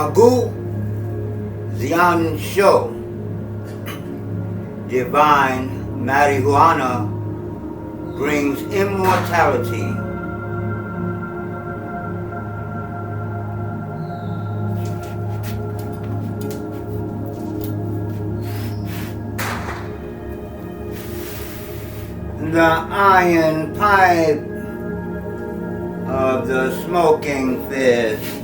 Agu Zian Sho, divine marijuana brings immortality. The iron pipe of the smoking fist.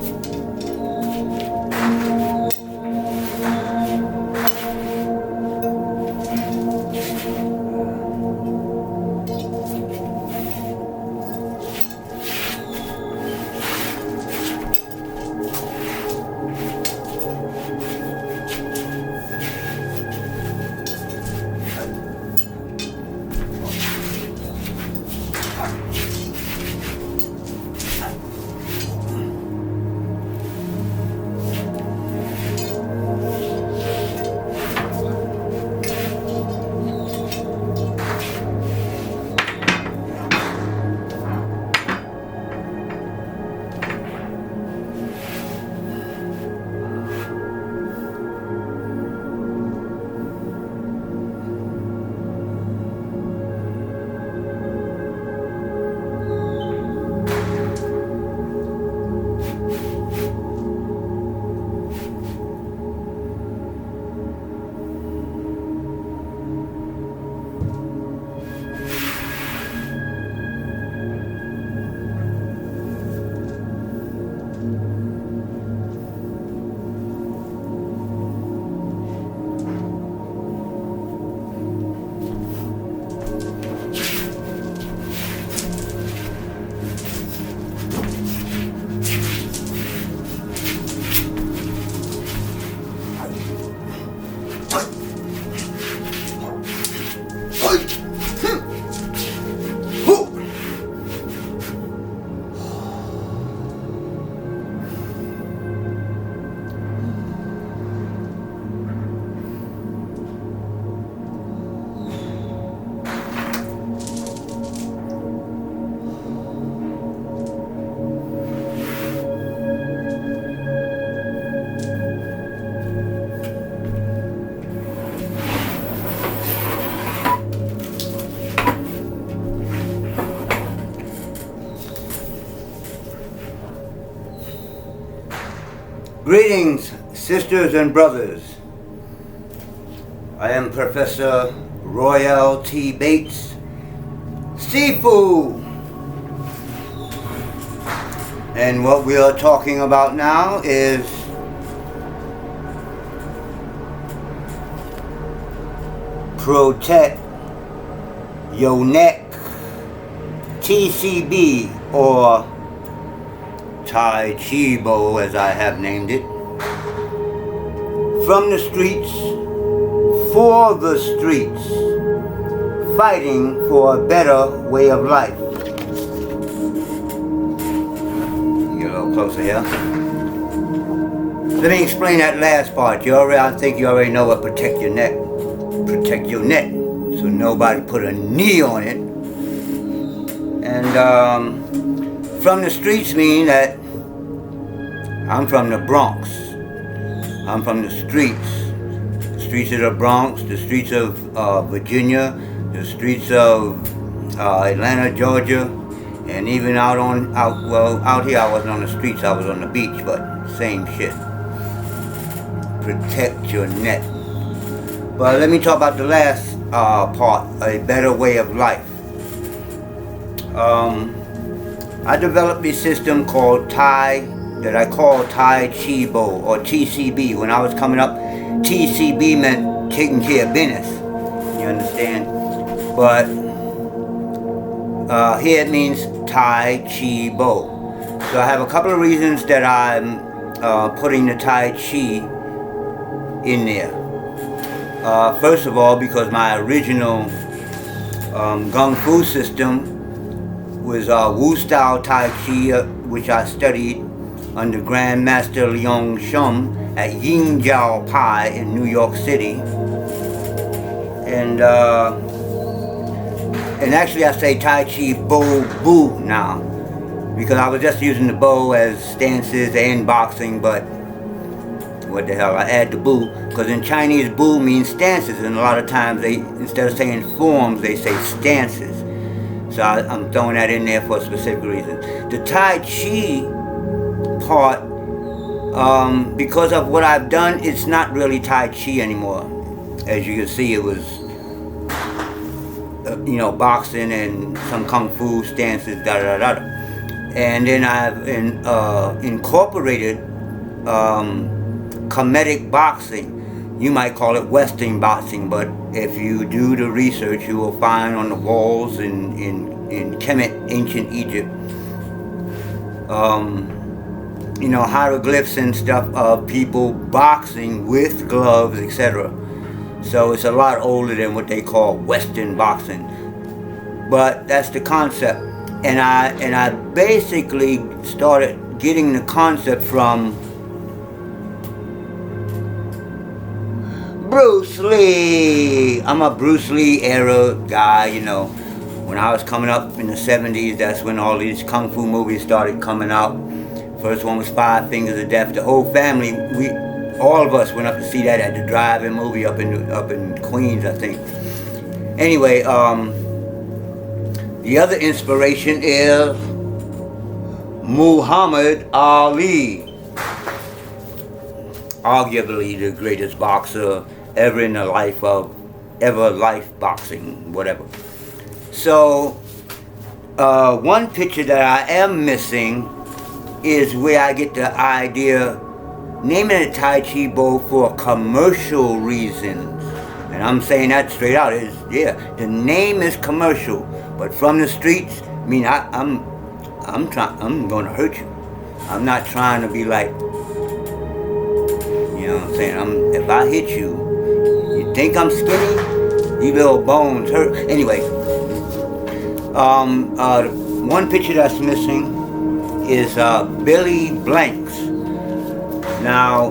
Greetings, sisters and brothers. I am Professor Royal T. Bates, Sifu. And what we are talking about now is protect your neck, TCB, or Tai Chi Bo, as I have named it. From the streets, for the streets, fighting for a better way of life. Get a little closer here. Let me explain that last part. I think you already know what protect your neck. Protect your neck, so nobody put a knee on it. And from the streets mean that I'm from the Bronx. I'm from the streets of the Bronx, the streets of Virginia, the streets of Atlanta, Georgia, and even out here I wasn't on the streets, I was on the beach, but same shit. Protect your neck. But let me talk about the last part, a better way of life. I developed this system called that I call Tai Chi Bo, or TCB. When I was coming up, TCB meant taking care of business. You understand? But here it means Tai Chi Bo. So I have a couple of reasons that I'm putting the Tai Chi in there. First of all, because my original GungFu system was Wu style Tai Chi, which I studied under Grandmaster Leong Shum at Yingjiao Pai in New York City. And actually I say Tai Chi Bo Bu now, because I was just using the bow as stances and boxing, but what the hell, I add the Bu, because in Chinese Bu means stances, and a lot of times they, instead of saying forms, they say stances. So I'm throwing that in there for a specific reason. The Tai Chi part, because of what I've done, it's not really Tai Chi anymore. As you can see, it was, boxing and some Kung Fu stances, da-da-da-da. And then I've incorporated comedic boxing. You might call it Western boxing, but if you do the research, you will find on the walls in Kemet, ancient Egypt, hieroglyphs and stuff of people boxing with gloves, etc. So it's a lot older than what they call Western boxing. But that's the concept. And I basically started getting the concept from Bruce Lee. I'm a Bruce Lee era guy, When I was coming up in the 70s, that's when all these Kung Fu movies started coming out. First one was Five Fingers of Death. The whole family, all of us went up to see that at the drive-in movie up in Queens, I think. Anyway, the other inspiration is Muhammad Ali. Arguably the greatest boxer ever in the life boxing, whatever. So, one picture that I am missing is where I get the idea naming it Tai Chi Bo for commercial reasons. And I'm saying that straight out. The name is commercial, but from the streets, I mean, I'm gonna hurt you. I'm not trying to be like, you know what I'm saying? If I hit you, you think I'm skinny? These little bones hurt. Anyway, one picture that's missing is Billy Blanks. Now,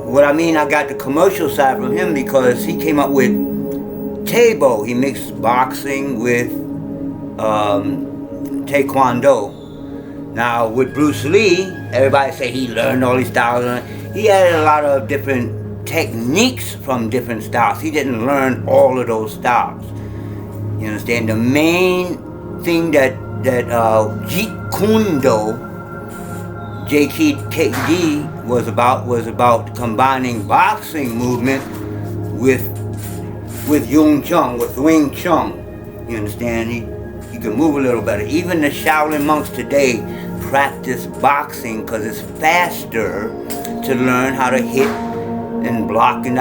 what I mean, I got the commercial side from him because he came up with TaeBo. He mixed boxing with Taekwondo. Now, with Bruce Lee, everybody say he learned all these styles. He had a lot of different techniques from different styles. He didn't learn all of those styles. You understand? The main thing that Jeet JKD was about combining boxing movement with Wing Chun. You understand? He can move a little better. Even the Shaolin monks today practice boxing because it's faster to learn how to hit and block and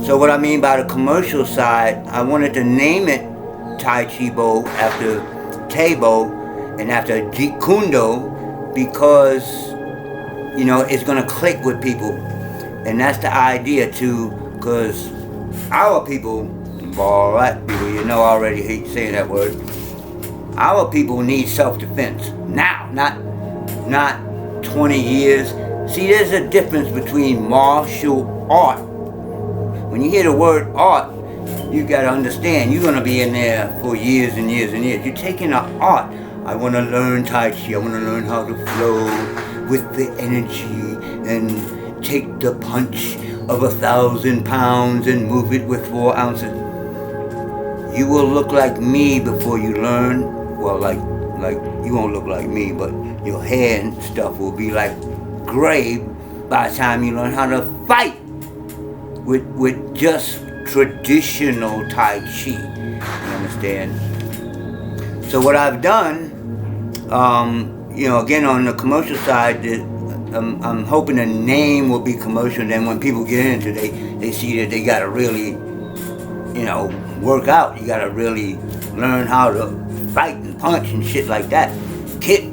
So what I mean by the commercial side, I wanted to name it Tai Chi Bo after TaeBo and after Jeet because it's gonna click with people, and that's the idea too. Because our people, black people, already hate saying that word. Our people need self-defense now, not 20 years. See, there's a difference between martial art. When you hear the word art, you gotta understand you're gonna be in there for years and years and years. You're taking an art. I wanna learn Tai Chi. I wanna learn how to flow with the energy and take the punch of 1,000 pounds and move it with 4 ounces. You will look like me before you learn. Well, like you won't look like me, but your hair and stuff will be like gray by the time you learn how to fight with just traditional Tai Chi. You understand? So what I've done, again on the commercial side, I'm hoping the name will be commercial. And then when people get into it, they see that they gotta really, work out. You gotta really learn how to fight and punch and shit like that. Kick,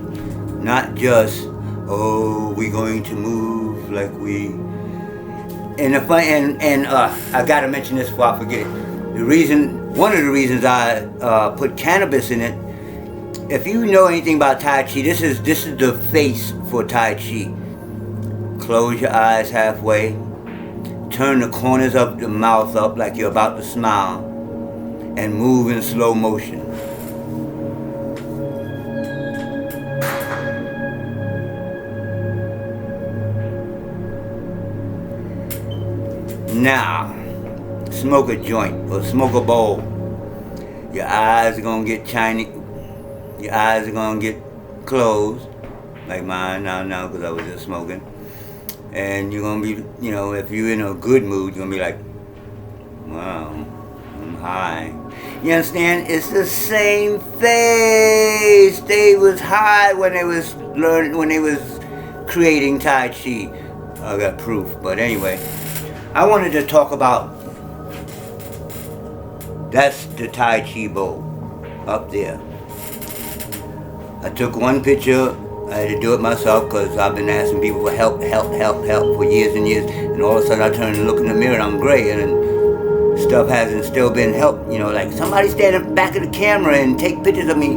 not just we're going to move like we. And the fun, and I gotta mention this before I forget. One of the reasons I put cannabis in it. If you know anything about Tai Chi, this is the face for Tai Chi. Close your eyes halfway. Turn the corners of the mouth up like you're about to smile, and move in slow motion. Now, smoke a joint or smoke a bowl. Your eyes are gonna get shiny. Your eyes are gonna get closed, like mine now, because I was just smoking. And you're gonna be, you know, if you're in a good mood, you're gonna be like, wow, I'm high. You understand? It's the same face. They was high when they was creating Tai Chi. I got proof, but anyway, I wanted to talk about. That's the Tai Chi Bo up there. I took one picture. I had to do it myself because I've been asking people for help for years and years. And all of a sudden I turn and look in the mirror and I'm gray and stuff hasn't still been helped. You know, like somebody stand in the back of the camera and take pictures of me.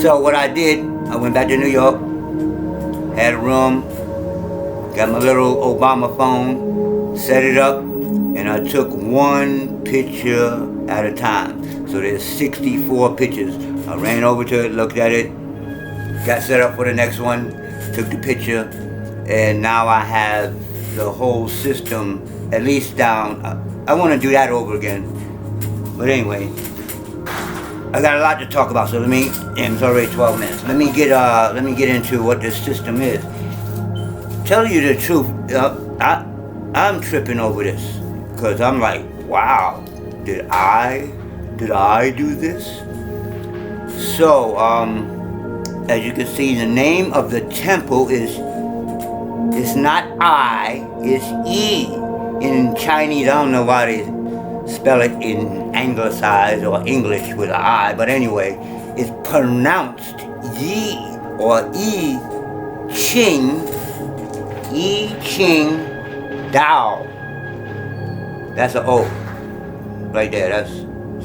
So what I did, I went back to New York, had a room, got my little Obama phone, set it up, and I took one picture at a time. So there's 64 pictures. I ran over to it, looked at it, got set up for the next one, took the picture, and now I have the whole system at least down. I want to do that over again. But anyway, I got a lot to talk about, so and it's already 12 minutes. Let me get into what this system is. Tell you the truth, I'm tripping over this because I'm like, wow, did I do this? So, as you can see, the name of the temple is not I, it's E. In Chinese, I don't know why they spell it in anglicized or English with an I, but anyway, it's pronounced Yi or ichingtao. That's an O right there. That's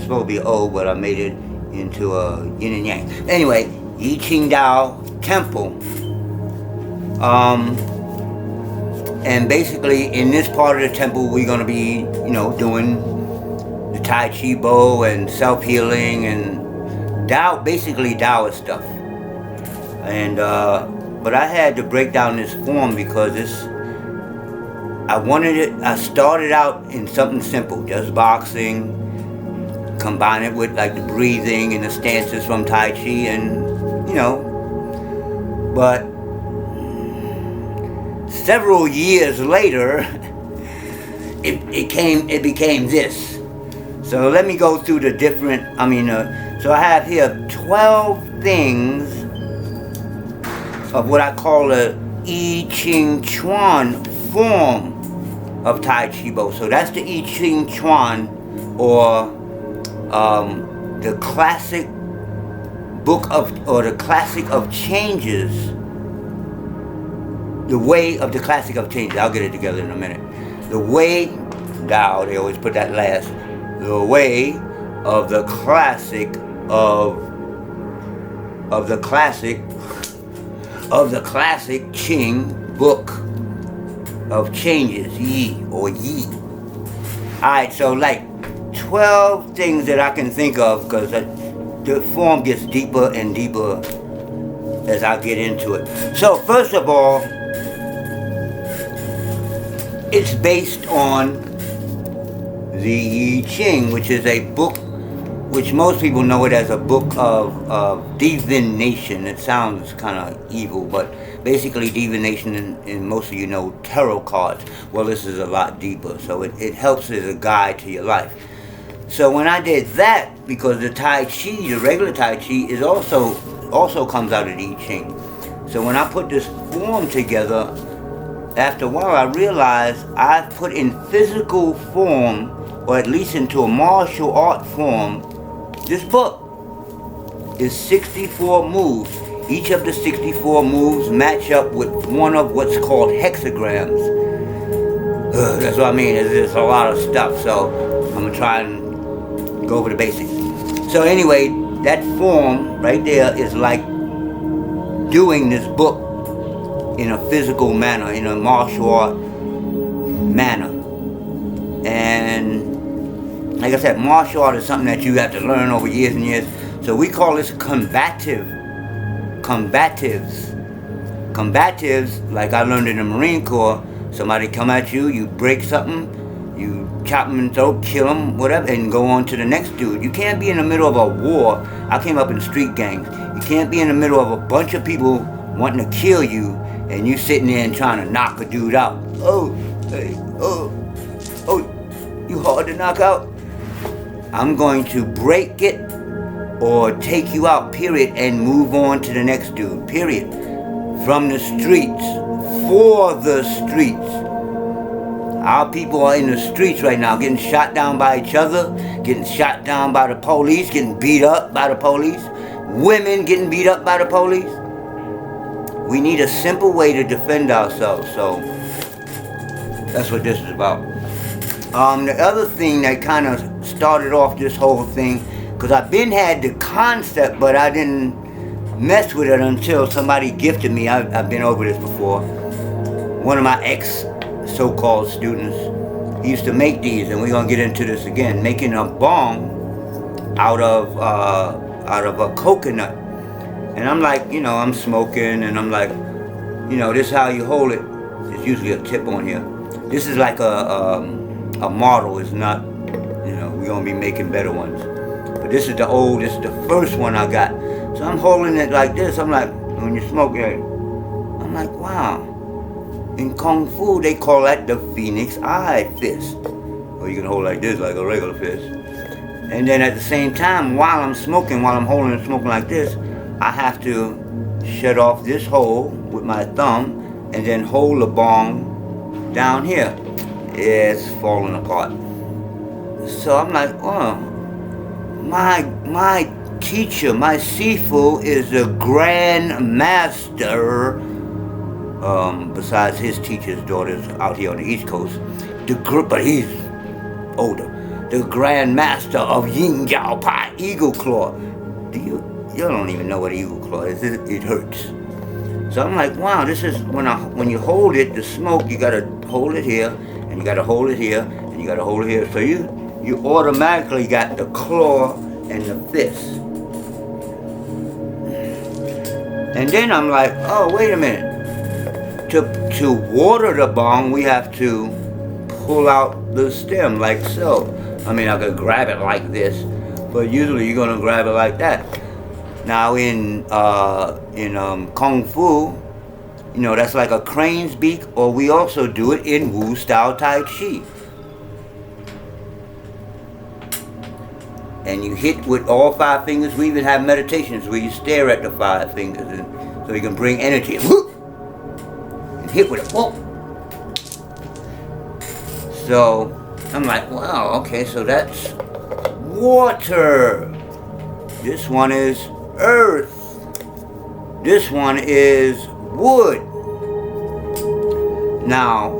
supposed to be an O, but I made it into a yin and yang. Anyway, ichingtao temple. And basically in this part of the temple we're gonna be, you know, doing the Tai Chi Bo and self-healing and basically Taoist stuff. And but I had to break down this form because I started out in something simple, just boxing, combine it with like the breathing and the stances from Tai Chi, and you know, but several years later it became this. So let me go through the different, so I have here 12 things of what I call a Chuan form of Tai Chi Bo. So that's the Chuan, or the classic book the classic of changes, the way of the classic of changes. I'll get it together in a minute. The way, Tao, they always put that last. The way of the classic of the classic Qing book of changes, Yi or Yi. Alright, so like 12 things that I can think of, because the form gets deeper and deeper as I get into it. So first of all, it's based on the I Ching, which is a book, which most people know it as a book of divination. It sounds kind of evil, but basically divination, and most of you know tarot cards. Well, this is a lot deeper, so it helps as a guide to your life. So when I did that, because the Tai Chi, the regular Tai Chi, is also comes out of the I Ching. So when I put this form together, after a while I realized I've put in physical form, or at least into a martial art form, this book is 64 moves. Each of the 64 moves match up with one of what's called hexagrams. That's what I mean, it's a lot of stuff, so I'm gonna try and go over the basics. So anyway, that form right there is like doing this book in a physical manner, in a martial art manner. And like I said, martial art is something that you have to learn over years and years. So we call this combatives. Combatives, like I learned in the Marine Corps, somebody come at you, you break something, You chop him in the throat, kill him, whatever, and go on to the next dude. You can't be in the middle of a war. I came up in street gangs. You can't be in the middle of a bunch of people wanting to kill you, and you sitting there and trying to knock a dude out. Oh, hey, oh, you hard to knock out? I'm going to break it or take you out, period, and move on to the next dude, period. From the streets, for the streets. Our people are in the streets right now, getting shot down by each other, getting shot down by the police, getting beat up by the police, women getting beat up by the police. We need a simple way to defend ourselves, so that's what this is about. The other thing that kind of started off this whole thing, because I've been had the concept, but I didn't mess with it until somebody gifted me. I've been over this before. One of my so-called students, he used to make these, and we're gonna get into this again, making a bong out of a coconut. And I'm like, I'm smoking, and I'm like, this is how you hold it. There's usually a tip on here. This is like a model. It's not, we're gonna be making better ones. But this is the first one I got. So I'm holding it like this. I'm like, when you smoke it, I'm like, wow. In Kung Fu, they call that the Phoenix Eye fist. Or you can hold like this, like a regular fist. And then at the same time, while I'm holding and smoking like this, I have to shut off this hole with my thumb and then hold the bong down here. It's falling apart. So I'm like, oh, my teacher, my Sifu is a grand master. Besides his teacher's daughters out here on the East Coast, but he's older. The Grand Master of Yin Jiao Pai, Eagle Claw. You don't even know what Eagle Claw is. It hurts. So I'm like, wow, this is when you hold it, the smoke, you gotta hold it here, and you gotta hold it here, and you gotta hold it here. So you automatically got the claw and the fist. And then I'm like, oh, wait a minute. To water the bong, we have to pull out the stem like so. I mean, I could grab it like this, but usually you're gonna grab it like that. Now in Kung Fu, that's like a crane's beak, or we also do it in Wu style Tai Chi. And you hit with all 5 fingers. We even have meditations where you stare at the 5 fingers, and so you can bring energy. Hit with it. Whoa. So I'm like, wow, okay, so that's water. This one is earth. This one is wood. Now,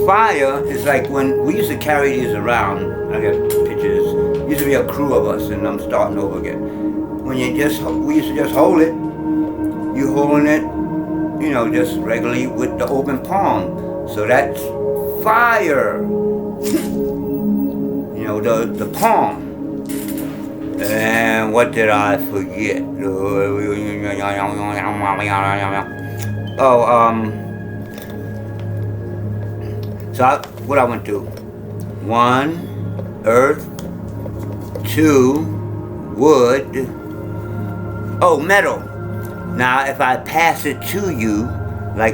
fire is like when we used to carry these around. I got pictures. Used to be a crew of us, and I'm starting over again. We used to just hold it. You holding it, just regularly with the open palm. So that's fire. The palm. And what did I forget? What I went to? 1, earth. 2, wood. Oh, metal. Now, if I pass it to you, I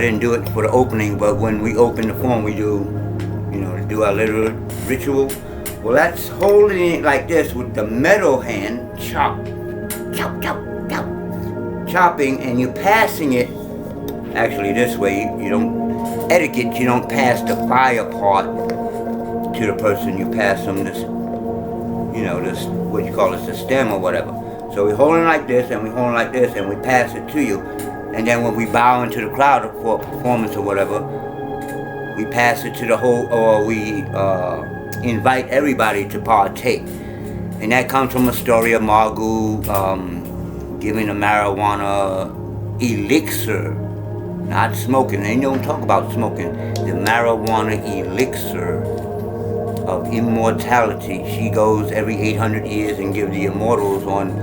didn't do it for the opening, but when we open the form, we do, do our little ritual. Well, that's holding it like this with the metal hand, chop, chop, chop, chop, chopping, and you're passing it, actually this way, you don't, etiquette, you don't pass the fire part to the person, you pass them this, this, what you call it, the stem or whatever. So we're holding like this, and we're holding like this, and we pass it to you. And then when we bow into the crowd for a performance or whatever, we pass it to the whole, or we invite everybody to partake. And that comes from a story of Margu giving a marijuana elixir, not smoking. They don't talk about smoking. The marijuana elixir of immortality. She goes every 800 years and gives the immortals on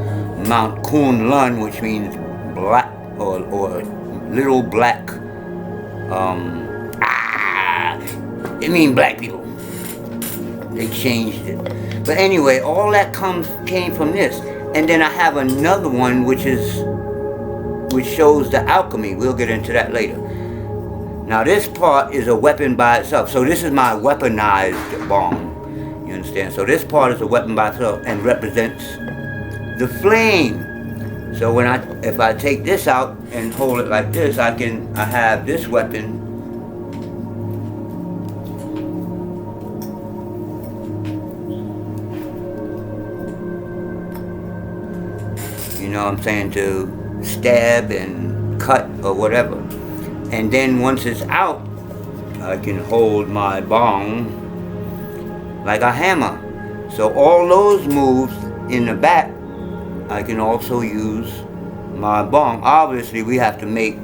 Mount Kunlun, which means black or little black I mean black people. They changed it. But anyway, all that came from this. And then I have another one which shows the alchemy. We'll get into that later. Now this part is a weapon by itself. So this is my weaponized bong. You understand? So this part is a weapon by itself and represents the flame. So if I take this out and hold it like this, I have this weapon. You know what I'm saying? To stab and cut or whatever. And then once it's out, I can hold my bong like a hammer. So all those moves in the back, I can also use my bong. Obviously, we have to make,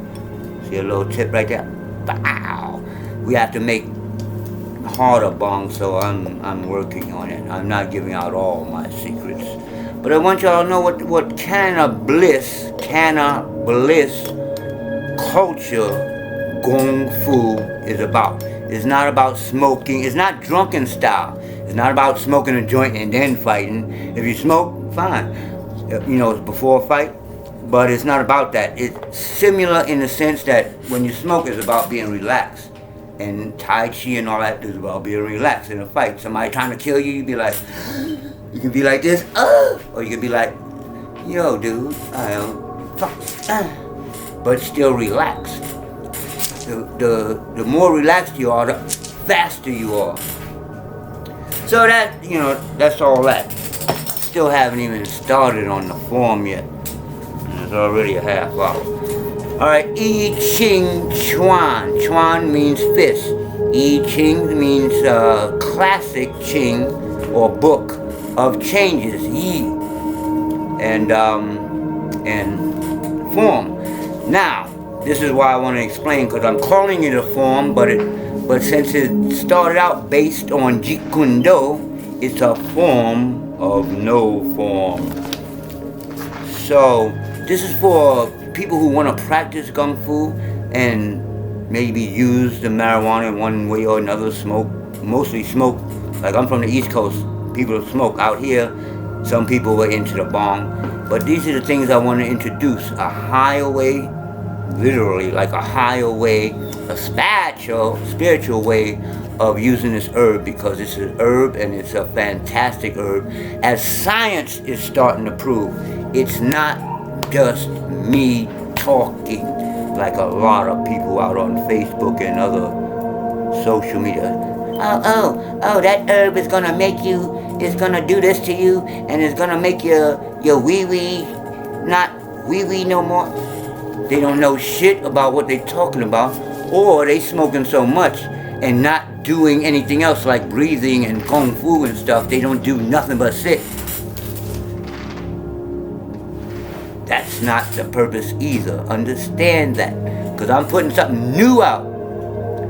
see a little tip right there? Bow! We have to make harder bongs, so I'm working on it. I'm not giving out all my secrets. But I want y'all to know what Kanna-Bliss Kulture GungFu is about. It's not about smoking. It's not drunken style. It's not about smoking a joint and then fighting. If you smoke, fine. You know, it's before a fight. But it's not about that. It's similar in the sense that when you smoke, it's about being relaxed. And Tai Chi and all that is about being relaxed in a fight. Somebody trying to kill you, you be like, you can be like this, or you can be like, yo, dude, fuck, but still relaxed. The more relaxed you are, the faster you are. So that, you know, that's all that. Still haven't even started on the form yet. It's already a half hour. Alright, Chuan. Chuan means fist. I-Ching means classic Ching or book of changes. Yi. And form. Now, this is why I want to explain, because I'm calling it a form, but since it started out based on Jeet Kune Do, it's a form of no form. So this is for people who want to practice GungFu and maybe use the marijuana in one way or another, smoke, mostly smoke. Like I'm from the East Coast, people smoke out here. Some people were into the bong. But these are the things I want to introduce. A higher way, literally like a higher way, a spiritual way of using this herb, because it's an herb and it's a fantastic herb. As science is starting to prove, it's not just me talking like a lot of people out on Facebook and other social media. Oh, that herb is gonna make you, it's gonna do this to you, and it's gonna make your wee-wee not wee-wee no more. They don't know shit about what they're talking about, or they smoking so much and not doing anything else like breathing and GungFu and stuff. They don't do nothing but sit. That's not the purpose either. Understand that. Because I'm putting something new out.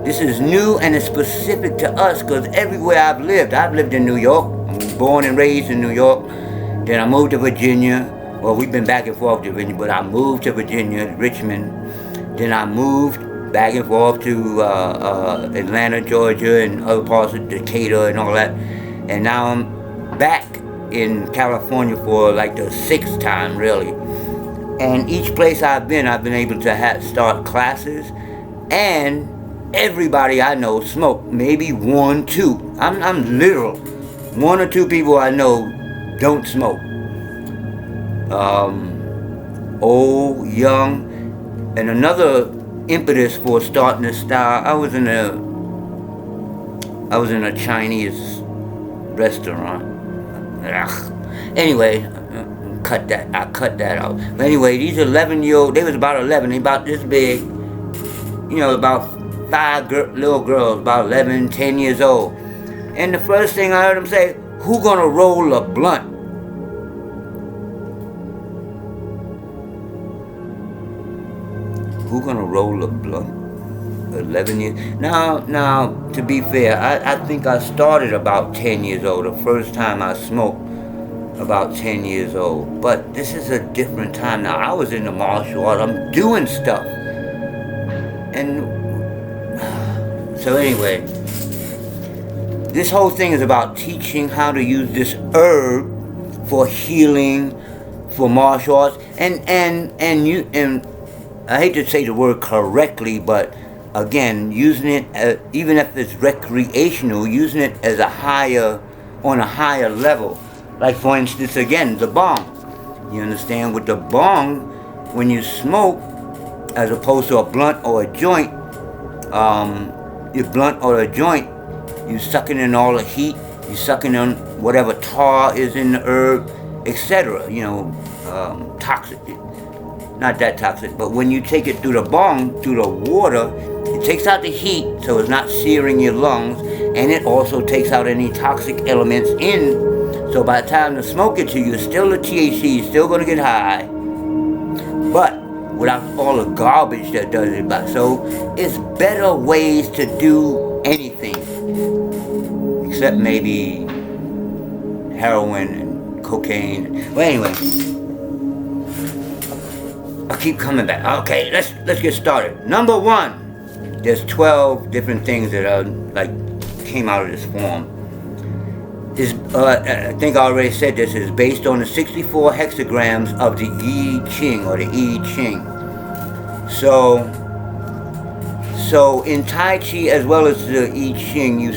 This is new and it's specific to us, because everywhere I've lived in New York. I was born and raised in New York. Then I moved to Virginia. Well, we've been back and forth to Virginia, but I moved to Virginia, Richmond. Then I moved back and forth to Atlanta, Georgia, and other parts of Decatur and all that. And now I'm back in California for like the 6th time, really. And each place I've been able to start classes, and everybody I know smoke. Maybe 1, 2. I'm literal. 1 or 2 people I know don't smoke. Old, young, and another impetus for starting this style. I was in a Chinese restaurant. Ugh. Anyway, I cut that out. But anyway, these 11-year-old, they was about 11, they about this big, you know, about 5 little girls, about 11, 10 years old. And the first thing I heard them say, who gonna roll a blunt? Who gonna roll a blunt? 11 years. Now, to be fair, I think I started about 10 years old. The first time I smoked, about 10 years old. But this is a different time now. I was in the martial arts. I'm doing stuff. And so anyway, this whole thing is about teaching how to use this herb for healing, for martial arts, and I hate to say the word correctly, but again, using it as, even if it's recreational, using it as on a higher level. Like for instance, again, the bong. You understand? With the bong, when you smoke, as opposed to a blunt or a joint, you sucking in all the heat, you sucking in whatever tar is in the herb, etc. Toxic. Not that toxic, but when you take it through the bong, through the water, it takes out the heat, so it's not searing your lungs, and it also takes out any toxic elements in. So by the time the smoke gets to you, still the THC is still going to get high, but without all the garbage that does it back. So it's better ways to do anything, except maybe heroin and cocaine. Well, anyway, I keep coming back. Okay, let's get started. Number one, there's 12 different things that came out of this form. I think I already said this, is based on the 64 hexagrams of the I Ching or the I Ching. So in Tai Chi as well as the I Ching, you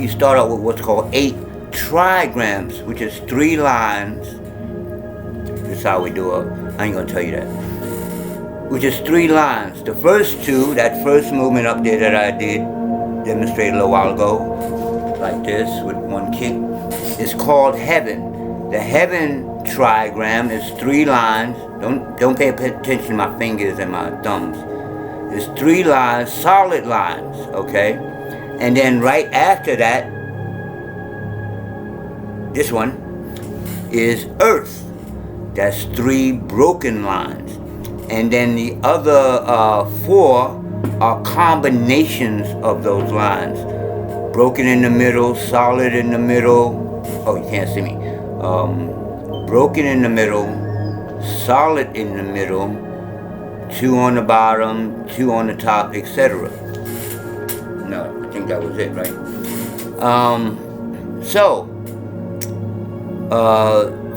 start out with what's called 8 trigrams, which is 3 lines. This is how we do it. I ain't gonna tell you that. Which is 3 lines. The first 2, that first movement up there that I did, demonstrated a little while ago, like this with 1 kick, is called heaven. The heaven trigram is 3 lines. Don't pay attention to my fingers and my thumbs. It's 3 lines, solid lines, okay? And then right after that, this one is earth. That's 3 broken lines. And then the other 4 are combinations of those lines. Broken in the middle, solid in the middle. Oh, you can't see me. Broken in the middle, solid in the middle, 2 on the bottom, 2 on the top, etc. No, I think that was it, right?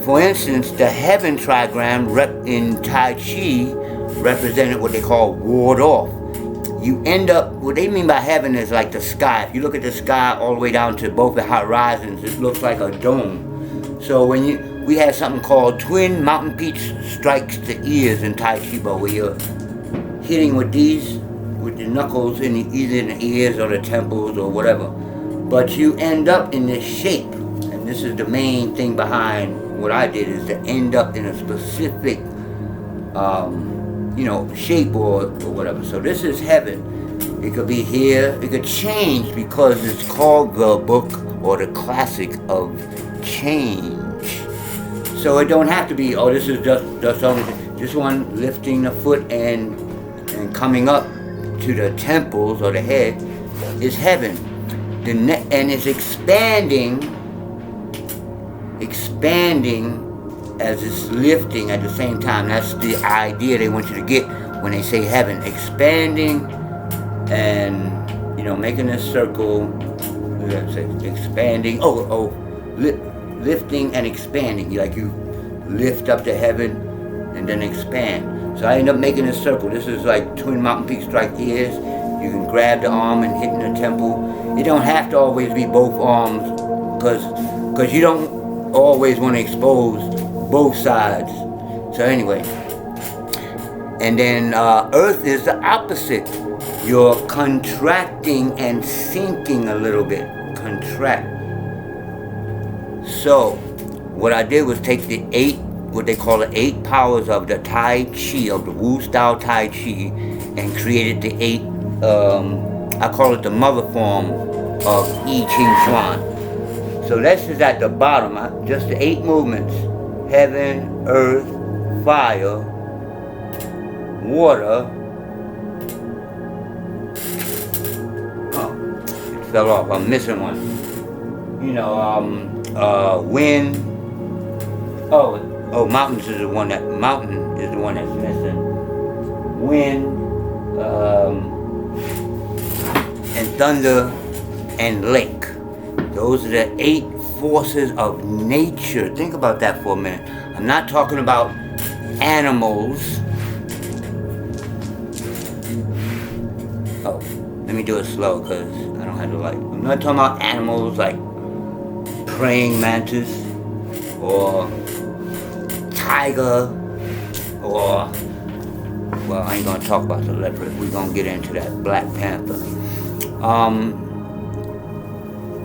For instance, the heaven trigram in Tai Chi represented what they call ward off. You end up, what they mean by heaven is like the sky. If you look at the sky all the way down to both the horizons, it looks like a dome. So we had something called twin mountain peaks strikes the ears in Tai Chi Bo, where you're hitting with the knuckles either in the ears or the temples or whatever. But you end up in this shape, and this is the main thing behind what I did, is to end up in a specific shape or whatever. So this is heaven. It could be here, it could change because it's called the book or the classic of change. So it don't have to be, this is just only this one, lifting the foot and coming up to the temples or the head is heaven. And it's expanding as it's lifting at the same time. That's the idea they want you to get when they say heaven. Expanding and, making a circle. Let's say expanding. Lifting and expanding. You lift up to heaven and then expand. So I end up making a circle. This is like twin mountain peaks strike ears. You can grab the arm and hit in the temple. It don't have to always be both arms because you don't always want to expose both sides. So anyway, and then earth is the opposite. You're contracting and sinking a little bit. Contract. So what I did was take the 8, what they call the 8 powers of the Tai Chi, of the Wu style Tai Chi, and created the 8, I call it the mother form of I Ching Chuan. So this is at the bottom, just the 8 movements. Heaven, earth, fire, water. It fell off, I'm missing one. Wind. Mountains is the one that's missing. Wind, and thunder, and lake. Those are the 8 forces of nature. Think about that for a minute. I'm not talking about animals. Oh, let me do it slow because I don't have the light. I'm not talking about animals like praying mantis or tiger or, well, I ain't gonna talk about the leopard. We're gonna get into that Black Panther.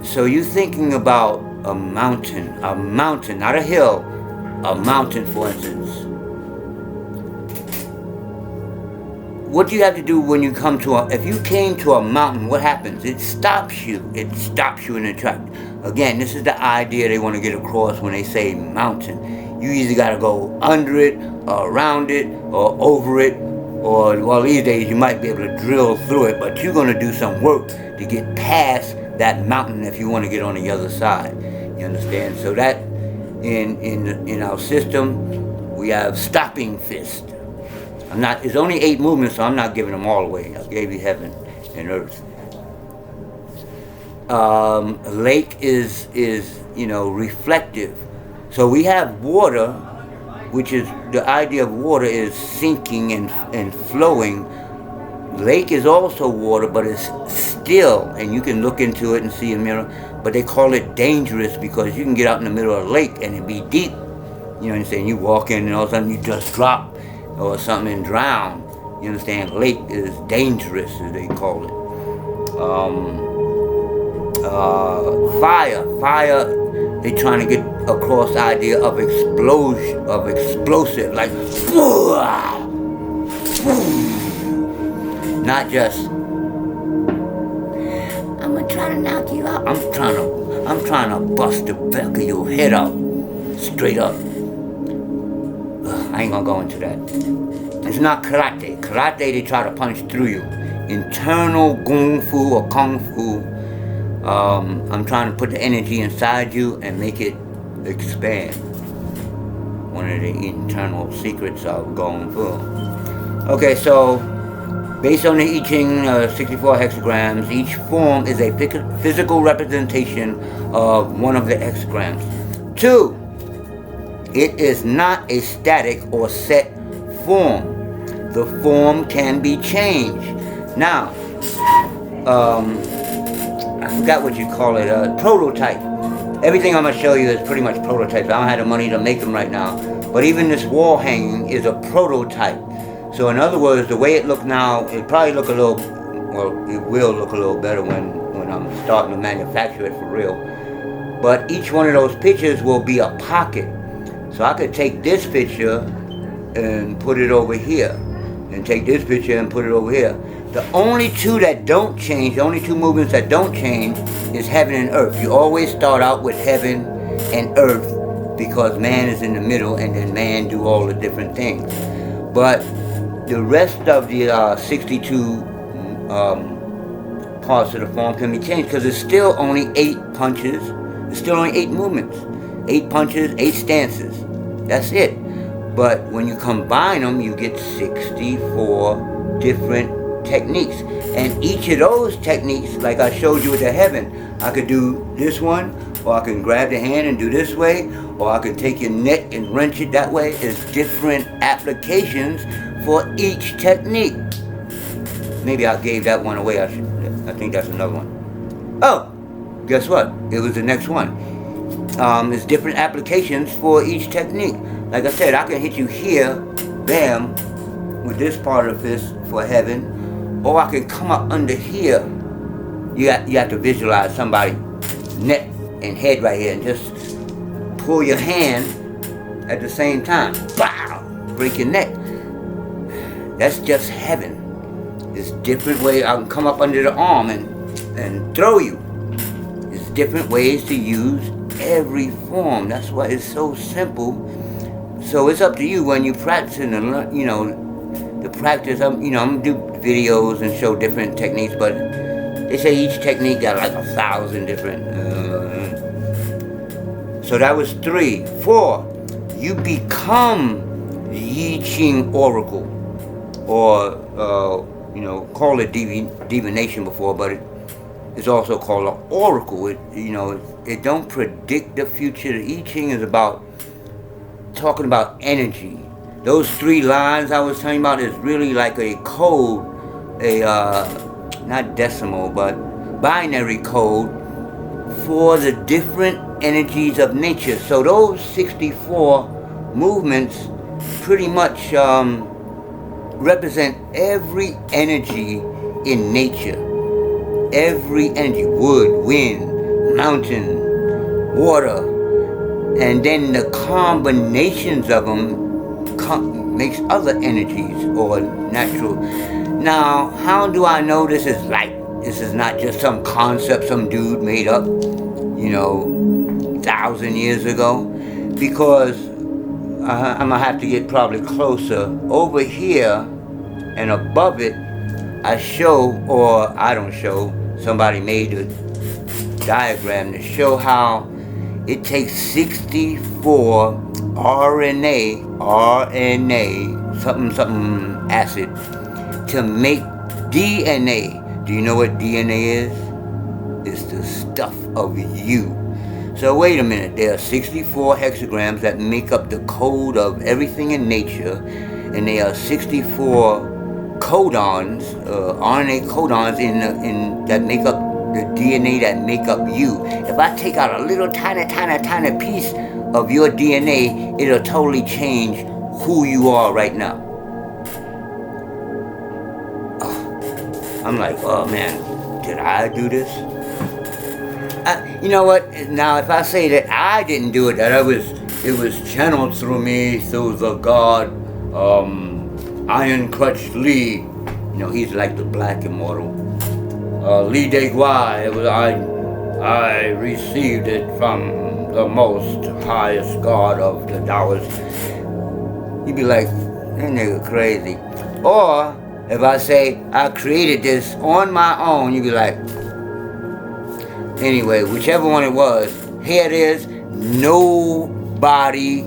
So you're thinking about a mountain, not a hill, a mountain, for instance. What do you have to do when you come to if you came to a mountain, what happens? It stops you. It stops you in the track. Again, this is the idea they want to get across when they say mountain. You either got to go under it, or around it, or over it, or, well, these days you might be able to drill through it, but you're going to do some work to get past that mountain if you want to get on the other side. You understand? So that in our system, we have stopping fist. It's only 8 movements, so I'm not giving them all away. I gave you heaven and earth. Lake is reflective. So we have water, which is the idea of water is sinking and flowing. Lake is also water, but it's still, and you can look into it and see a mirror, but they call it dangerous because you can get out in the middle of a lake and it be deep. You know what I'm saying? You walk in and all of a sudden you just drop or something and drown. You understand? Lake is dangerous, as they call it. Fire, they trying to get across the idea of explosion, of explosive, like not just I'm gonna try to knock you out. I'm trying to bust the back of your head out, straight up. I ain't gonna go into that. It's not karate. Karate, they try to punch through you. Internal GungFu or Kung Fu, I'm trying to put the energy inside you and make it expand. One of the internal secrets of GungFu. Okay, so based on the I Ching 64 hexagrams, each form is a physical representation of one of the hexagrams. 2, it is not a static or set form. The form can be changed. Now, I forgot what you call it, prototype. Everything I'm going to show you is pretty much prototypes. I don't have the money to make them right now. But even this wall hanging is a prototype. So in other words, the way it looks now, it probably look a little, well, it will look a little better when I'm starting to manufacture it for real. But each one of those pictures will be a pocket. So I could take this picture and put it over here, and take this picture and put it over here. The only 2 that don't change, the only 2 movements that don't change is heaven and earth. You always start out with heaven and earth because man is in the middle and then man do all the different things. But the rest of the 62 parts of the form can be changed because it's still only 8 punches. It's still only 8 movements. 8 punches, 8 stances. That's it. But when you combine them, you get 64 different techniques. And each of those techniques, like I showed you with the heaven, I could do this one, or I can grab the hand and do this way, or I can take your neck and wrench it that way. It's different applications for each technique. Maybe I gave that one away. I think that's another one. Oh, guess what? It was the next one. It's different applications for each technique. Like I said, I can hit you here, bam, with this part of this for heaven, or I can come up under here. You have to visualize somebody neck and head right here and just pull your hand at the same time. Wow! Break your neck. That's just heaven. There's different ways. I can come up under the arm and throw you. There's different ways to use every form. That's why it's so simple. So it's up to you when you practice and the practice. I'm gonna do videos and show different techniques, but they say each technique got like 1,000 different. So that was 3. 4, you become the I Ching oracle, or call it divination before, but It's also called an oracle. It don't predict the future. The I Ching is about talking about energy. Those 3 lines I was telling you about is really like a code, not decimal, but binary code for the different energies of nature. So those 64 movements pretty much represent every energy in nature. Every energy, wood, wind, mountain, water, and then the combinations of them makes other energies or natural. Now, how do I know this is light? This is not just some concept some dude made up, 1,000 years ago? Because I'm gonna have to get probably closer. Over here and above it, I show, or I don't show, somebody made a diagram to show how it takes 64 RNA, something acid, to make DNA. Do you know what DNA is? It's the stuff of you. So wait a minute, there are 64 hexagrams that make up the code of everything in nature, and there are 64 codons, RNA codons that make up the DNA that make up you. If I take out a little tiny piece of your DNA, it'll totally change who you are right now. I'm like, oh man, did I do this? You know what? Now, if I say that I didn't do it, that it was channeled through me, through the god Iron Clutch Lee. He's like the black immortal. Lee De Guai. I received it from the most highest god of the Taoists. You'd be like, that nigga crazy. Or if I say I created this on my own, you'd be like, anyway, whichever one it was, here it is. Nobody,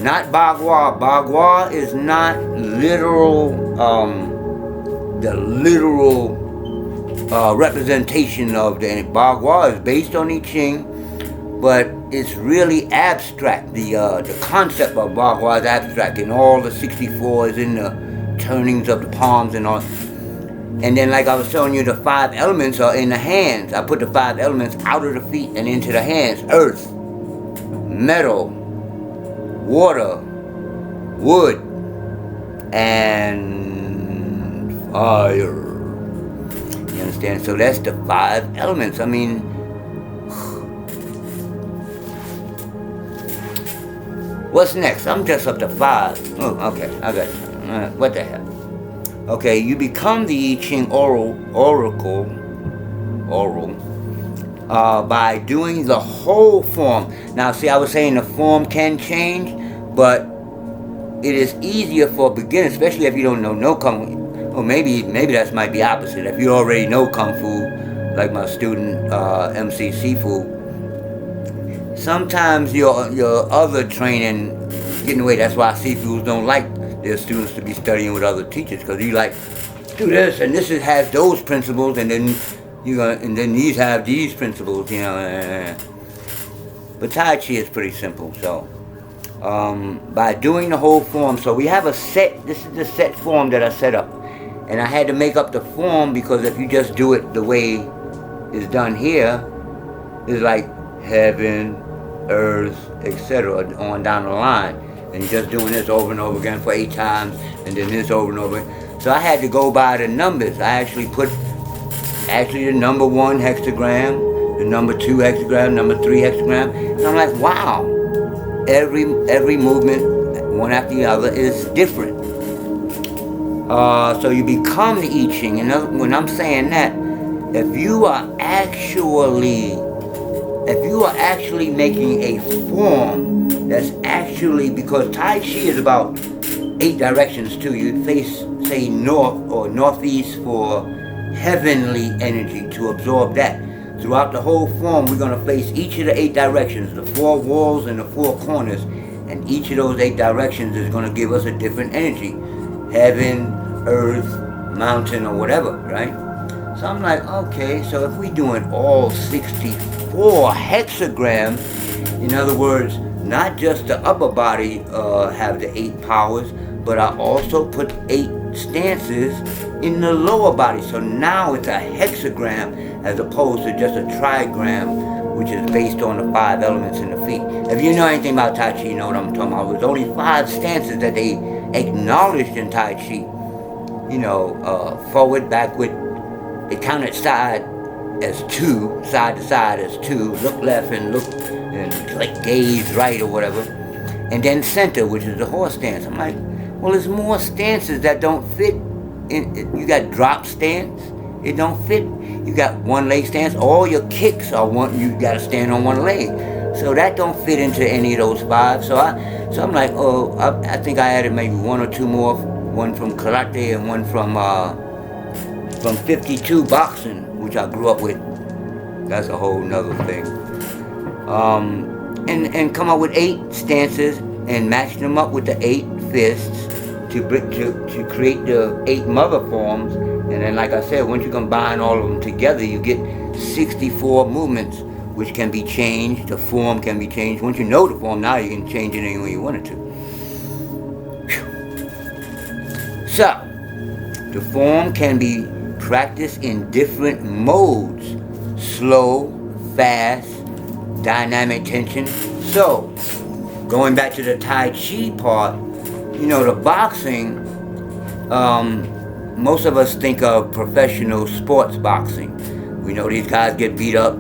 not Bagua. Bagua is not literal, the literal representation of the Bagua is based on I Ching, but it's really abstract. The concept of Bagua is abstract, and all the 64 is in the turnings of the palms and all. And then, like I was telling you, the 5 elements are in the hands. I put the 5 elements out of the feet and into the hands. Earth, metal, water, wood, and fire. You understand? So that's the 5 elements. I mean, what's next? I'm just up to 5. Oh, okay, I got you. What the hell? Okay, you become the I Ching oracle by doing the whole form. Now, see, I was saying the form can change, but it is easier for beginners, especially if you don't know no Kung Fu. Or maybe that might be opposite. If you already know Kung Fu, like my student MC Sifu, sometimes your other training get in the way. That's why Sifus don't like their students to be studying with other teachers, because you like, do this, and this has those principles, and then these have these principles, But Tai Chi is pretty simple. So by doing the whole form, so we have a set. This is the set form that I set up. And I had to make up the form, because if you just do it the way it's done here, it's like heaven, earth, etc. on down the line. And you're just doing this over and over again for 8 times, and then this over and over. So I had to go by the numbers. I actually put the number 1 hexagram, the number 2 hexagram, number 3 hexagram. And I'm like, wow, every movement, one after the other, is different. So you become the I Ching. And when I'm saying that, if you are actually making a form that's actually, because Tai Chi is about 8 directions too. You say north or northeast for heavenly energy, to absorb that. Throughout the whole form, we're going to face each of the 8 directions, the 4 walls and the 4 corners. And each of those 8 directions is going to give us a different energy. Heaven, earth, mountain, or whatever, right? So I'm like, okay, so if we're doing all 64 hexagrams, in other words, not just the upper body have the 8 powers, but I also put 8 stances in the lower body. So now it's a hexagram as opposed to just a trigram, which is based on the 5 elements in the feet. If you know anything about Tai Chi, you know what I'm talking about. There's only 5 stances that they acknowledged in Tai Chi. You know, forward, backward. They counted side as 2, side to side as 2, look left and look, and like gaze right or whatever. And then center, which is the horse stance. I'm like, well, there's more stances that don't fit. You got drop stance, it don't fit. You got one leg stance. All your kicks are one. You got to stand on one leg, so that don't fit into any of those 5. So I'm like, oh, I think I added maybe 1 or 2 more. One from karate and one from 52 boxing, which I grew up with. That's a whole nother thing. And come up with 8 stances and match them up with the 8 fists to create the 8 mother forms. And then, like I said, once you combine all of them together, you get 64 movements, which can be changed. The form can be changed. Once you know the form, now you can change it any way you want it to. Whew. So, the form can be practiced in different modes: slow, fast, dynamic tension. So, going back to the Tai Chi part, you know, the boxing, most of us think of professional sports boxing. We know these guys get beat up,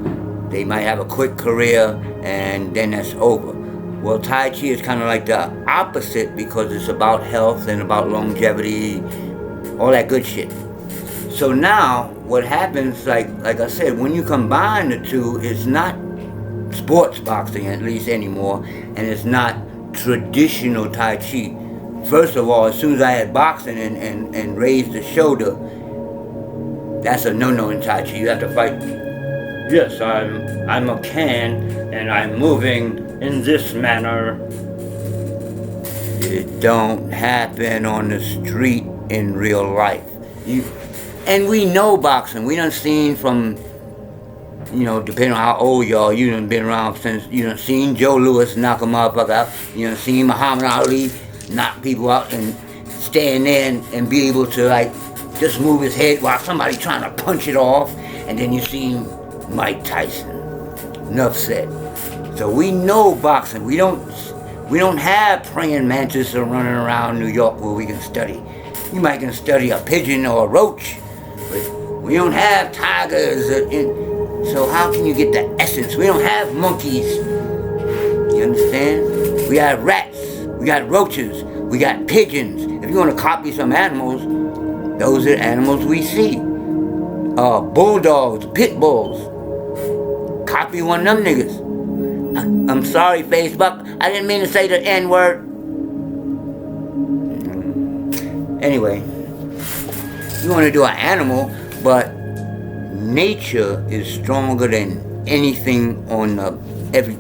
they might have a quick career, and then that's over. Well, Tai Chi is kind of like the opposite because it's about health and about longevity, all that good shit. So now, what happens, like I said, when you combine the two, it's not sports boxing, at least anymore, and it's not traditional Tai Chi. First of all, as soon as I had boxing and raised the shoulder, that's a no-no in Tai Chi. You have to fight. Yes, I'm a can, and I'm moving in this manner. It don't happen on the street in real life. And we know boxing. We done seen from, you know, depending on how old y'all, you done been around since, you done seen Joe Louis knock a motherfucker out. You done seen Muhammad Ali knock people out and stand there and be able to, like, just move his head while somebody trying to punch it off. And then you seen Mike Tyson. Enough said. So we know boxing. We don't have praying mantis running around New York where we can study. You might can study a pigeon or a roach, but we don't have tigers. So how can you get the essence? We don't have monkeys. You understand? We got rats. We got roaches. We got pigeons. If you want to copy some animals, those are animals we see. Bulldogs, pit bulls. Copy one of them niggas. I'm sorry, Facebook. I didn't mean to say the N-word. Anyway, you want to do an animal, but nature is stronger than anything on it.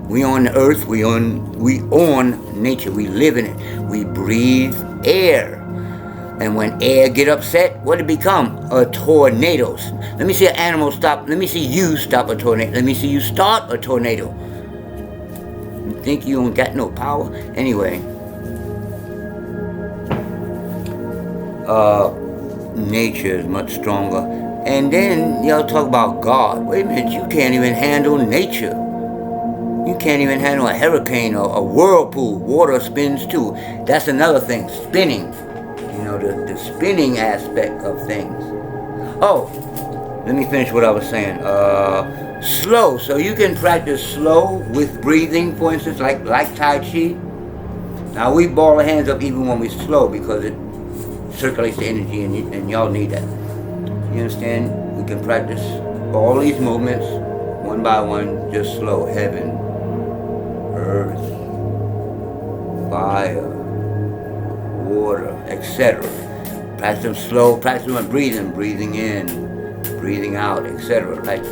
We on the earth, we on nature, we live in it. We breathe air. And when air get upset, what it become? A tornado. Let me see an animal stop. Let me see you stop a tornado. Let me see you start a tornado. You think you don't got no power? Anyway. Nature is much stronger. And then y'all talk about God. Wait a minute, you can't even handle nature. You can't even handle a hurricane or a whirlpool. Water spins too. That's another thing, spinning. You know, the spinning aspect of things. Oh, let me finish what I was saying. Slow. So you can practice slow with breathing, for instance, like Tai Chi. Now we ball our hands up even when we're slow because it circulates the energy and y'all need that. You understand? We can practice all these movements one by one, just slow. Heaven, earth, fire, water, etc. Practice them slow, practice them breathing in, breathing out, etc. Like,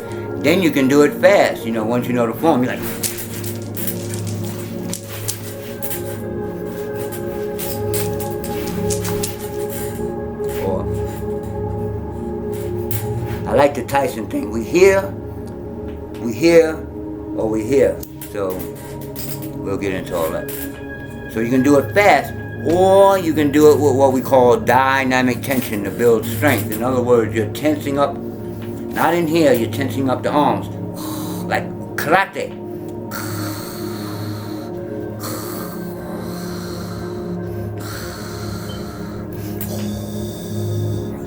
then you can do it fast. You know, once you know the form, you're like, like the Tyson thing. We here, or we here. So we'll get into all that. So you can do it fast, or you can do it with what we call dynamic tension to build strength. In other words, you're tensing up, not in here, you're tensing up the arms, like karate.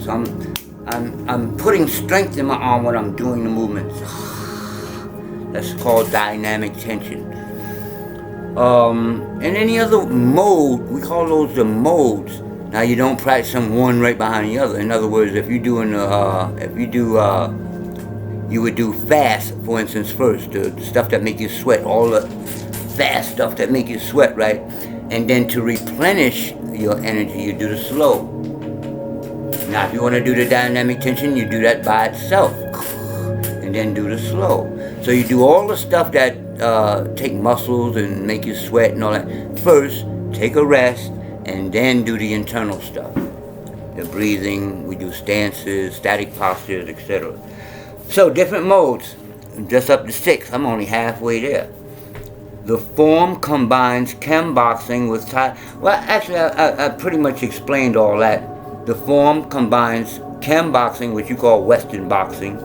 So I'm putting strength in my arm when I'm doing the movements. That's called dynamic tension. And any other mode, we call those the modes. Now you don't practice them one right behind the other. In other words, if you're doing, you would do fast, for instance, first, the stuff that make you sweat, all the fast stuff that make you sweat, right? And then to replenish your energy, you do the slow. Now, if you want to do the dynamic tension, you do that by itself, and then do the slow. So you do all the stuff that take muscles and make you sweat and all that. First, take a rest, and then do the internal stuff. The breathing, we do stances, static postures, etc. So different modes, just up to 6. I'm only halfway there. The form combines chem boxing with Tai. Well, actually, I pretty much explained all that. The form combines chem boxing, which you call Western boxing,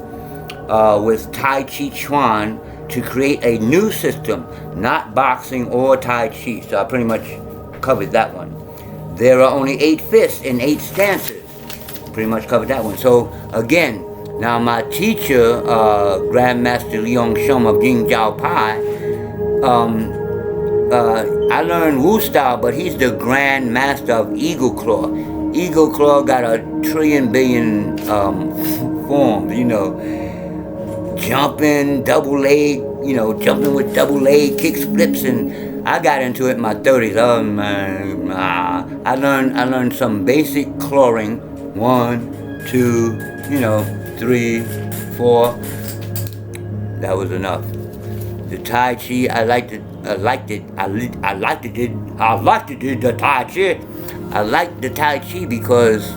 with Tai Chi Chuan to create a new system, not boxing or Tai Chi. So I pretty much covered that one. There are only 8 fists and 8 stances. Pretty much covered that one. So again, now my teacher, Grandmaster Leong Shum of Jingjiao Pai, I learned Wu style, but he's the Grand Master of Eagle Claw. Eagle Claw got a trillion billion forms, you know. Jumping, double leg, you know, jumping with double leg, kick flips, and I got into it in my 30s. Oh man, I learned some basic clawing. 1, 2, you know, 3, 4. That was enough. The Tai Chi, I liked it the Tai Chi. I liked the Tai Chi because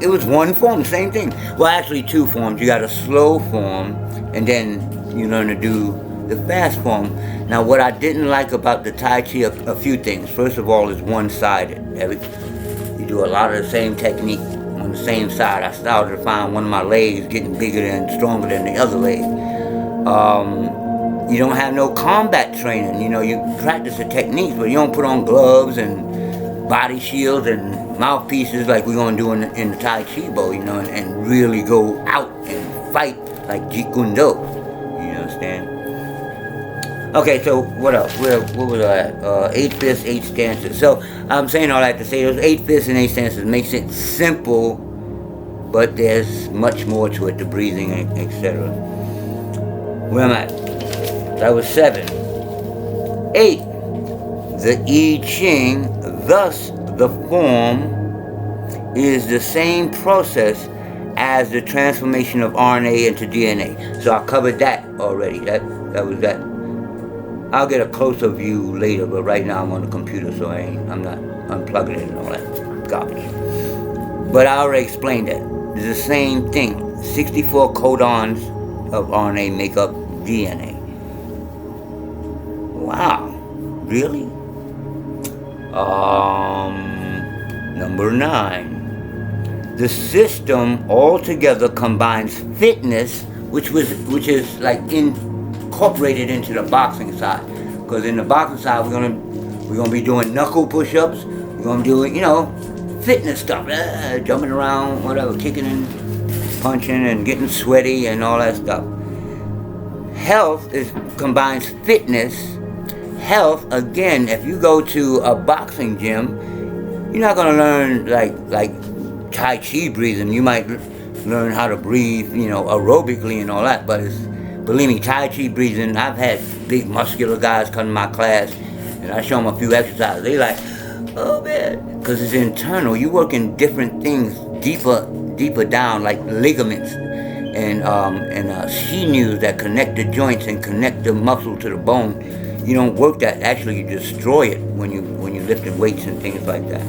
it was one form, same thing. Well, actually 2 forms. You got a slow form, and then you learn to do the fast form. Now, what I didn't like about the Tai Chi, a few things. First of all, is one-sided. You do a lot of the same technique on the same side. I started to find one of my legs getting bigger and stronger than the other leg. You don't have no combat training. You know, you practice the techniques, but you don't put on gloves and body shields and mouthpieces like we're going to do in the Tai Chi Bo, you know, and really go out and fight like Jeet. You understand? Okay, so what else? What was I at? 8 fists, 8 stances. So I'm saying all that to say those 8 fists and 8 stances makes it simple, but there's much more to it, the breathing, etc. Where am I? That was 7. 8. The I Ching, thus the form is the same process as the transformation of RNA into DNA. So I covered that already. That was that. I'll get a closer view later, but right now I'm on the computer, so I'm not unplugging it and all that garbage. But I already explained that. It's the same thing. 64 codons of RNA make up DNA. Wow, really? Number 9. The system altogether combines fitness, which is like incorporated into the boxing side. Because in the boxing side, we're gonna be doing knuckle push-ups. We're gonna do, you know, fitness stuff, jumping around, whatever, kicking and punching and getting sweaty and all that stuff. Health combines fitness. Health, again, if you go to a boxing gym, you're not gonna learn like Tai Chi breathing. You might learn how to breathe, you know, aerobically and all that, but believe me, Tai Chi breathing, I've had big muscular guys come to my class, and I show them a few exercises. They like, oh man, because it's internal. You work in different things, deeper down, like ligaments and sinews that connect the joints and connect the muscle to the bone. You don't work that. Actually, you destroy it when you lifting weights and things like that.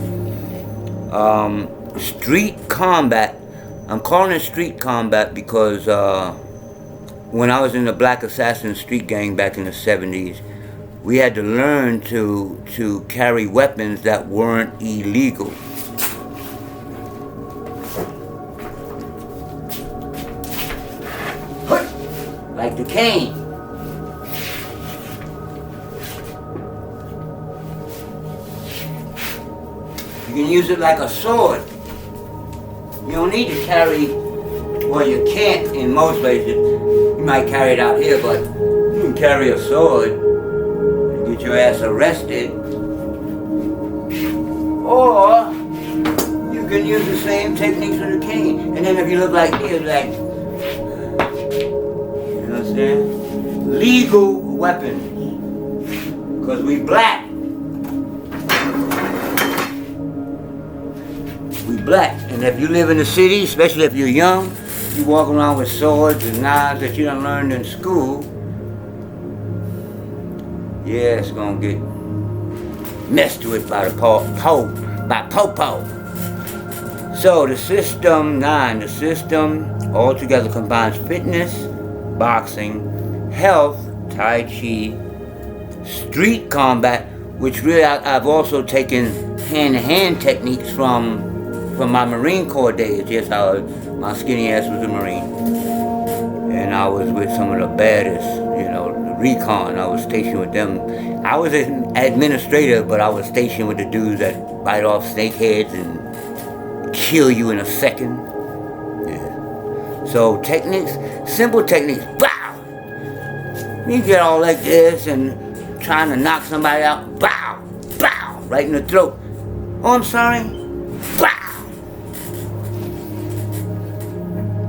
Street combat. I'm calling it street combat because when I was in the Black Assassin Street Gang back in the 70s, we had to learn to carry weapons that weren't illegal. Like the cane. You can use it like a sword. You don't need to carry, well, you can't in most places. You might carry it out here, but you can carry a sword and get your ass arrested. Or you can use the same techniques with a cane. And then if you look like this, like, you know what I'm saying? Legal weapons. Because we black. Black. And if you live in the city, especially if you're young, you walk around with swords and knives that you done learned in school, yeah, it's gonna get messed with by the po-po. So the system 9, the system altogether combines fitness, boxing, health, Tai Chi, street combat, which really I've also taken hand-to-hand techniques from my Marine Corps days. Yes, my skinny ass was a Marine. And I was with some of the baddest, the recon. I was stationed with them. I was an administrator, but I was stationed with the dudes that bite off snake heads and kill you in a second. Yeah. So techniques, simple techniques. Bow! You get all like this and trying to knock somebody out. Bow! Bow! Right in the throat. Oh, I'm sorry. Bow!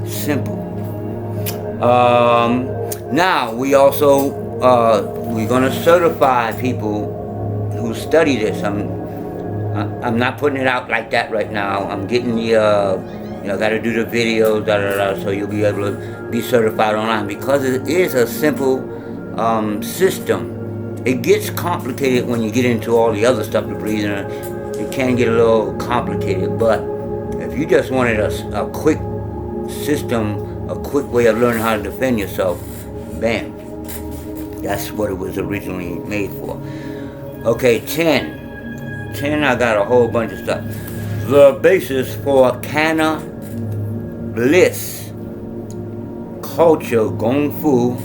Simple. Now we also we're gonna certify people who study this. I'm not putting it out like that right now. I'm getting the gotta do the videos, so you'll be able to be certified online because it is a simple system. It gets complicated when you get into all the other stuff, the breathing. It can get a little complicated, but if you just wanted a quick system, a quick way of learning how to defend yourself, bam, that's what it was originally made for. Okay, 10, I got a whole bunch of stuff. The basis for Kanna-Bliss culture GungFu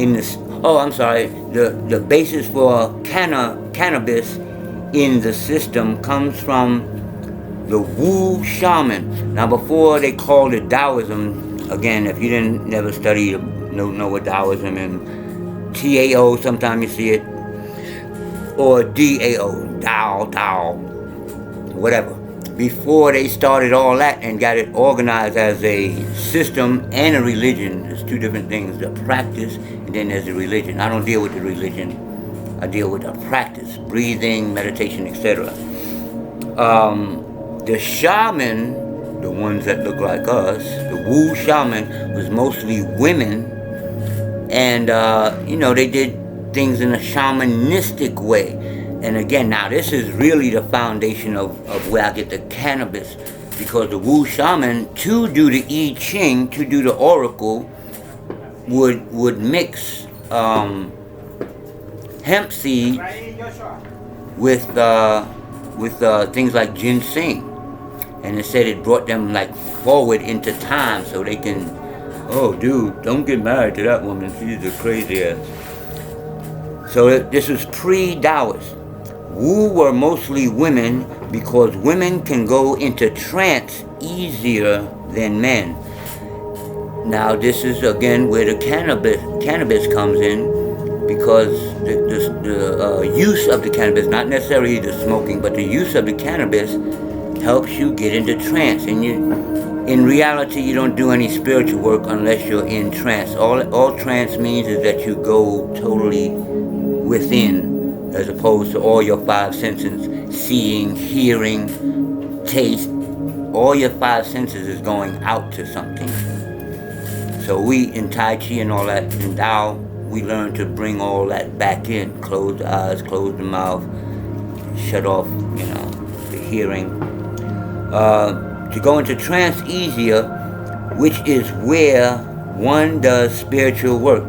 in this, the basis for cannabis in the system comes from the Wu shaman. Now before they called it Taoism, again, if you never study, you don't know what Taoism and TAO, sometimes you see it, or DAO, Tao, whatever. Before they started all that and got it organized as a system and a religion, there's two different things, the practice and then there's the religion. I don't deal with the religion, I deal with the practice, breathing, meditation, etc. The shaman, the ones that look like us, the Wu shaman, was mostly women, and they did things in a shamanistic way. And again, now this is really the foundation of where I get the cannabis, because the Wu shaman, to do the I Ching, to do the oracle, would mix hemp seed with things like ginseng. And it said it brought them like forward into time so they can, oh dude, don't get married to that woman, she's a crazy ass. So this was pre-Taoist. Wu were mostly women because women can go into trance easier than men. Now this is again where the cannabis comes in, because the use of the cannabis, not necessarily the smoking, but the use of the cannabis helps you get into trance. And in reality, you don't do any spiritual work unless you're in trance. All trance means is that you go totally within, as opposed to all your five senses, seeing, hearing, taste. All your five senses is going out to something. So we, in Tai Chi and all that, in Tao, we learn to bring all that back in. Close the eyes, close the mouth, shut off, the hearing. to go into trance easier, which is where one does spiritual work.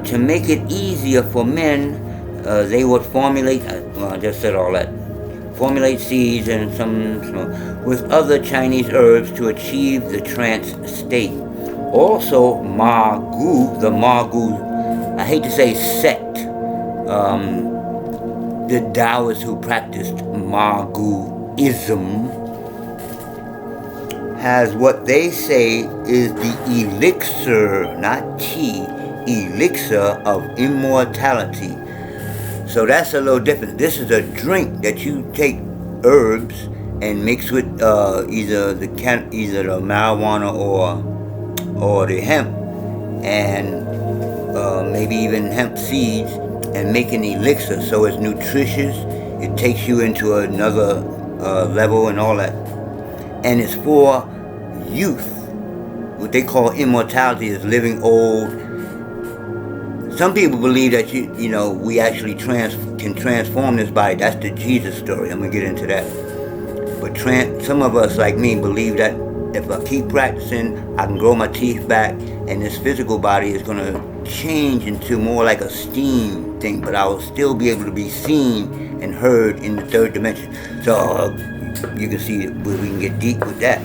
To make it easier for men, they would formulate, well, I just said all that, formulate seeds and some with other Chinese herbs to achieve the trance state. Also, the Magu, I hate to say sect, the Taoists who practiced Maguism has what they say is the elixir, not tea, elixir of immortality. So that's a little different. This is a drink that you take herbs and mix with either the marijuana or the hemp, and maybe even hemp seeds, and make an elixir. So it's nutritious. It takes you into another level and all that. And it's for youth. What they call immortality is living old. Some people believe that we actually can transform this body. That's the Jesus story. I'm gonna get into that. But some of us, like me, believe that if I keep practicing, I can grow my teeth back, and this physical body is gonna change into more like a steam thing. But I will still be able to be seen and heard in the third dimension. So you can see where we can get deep with that.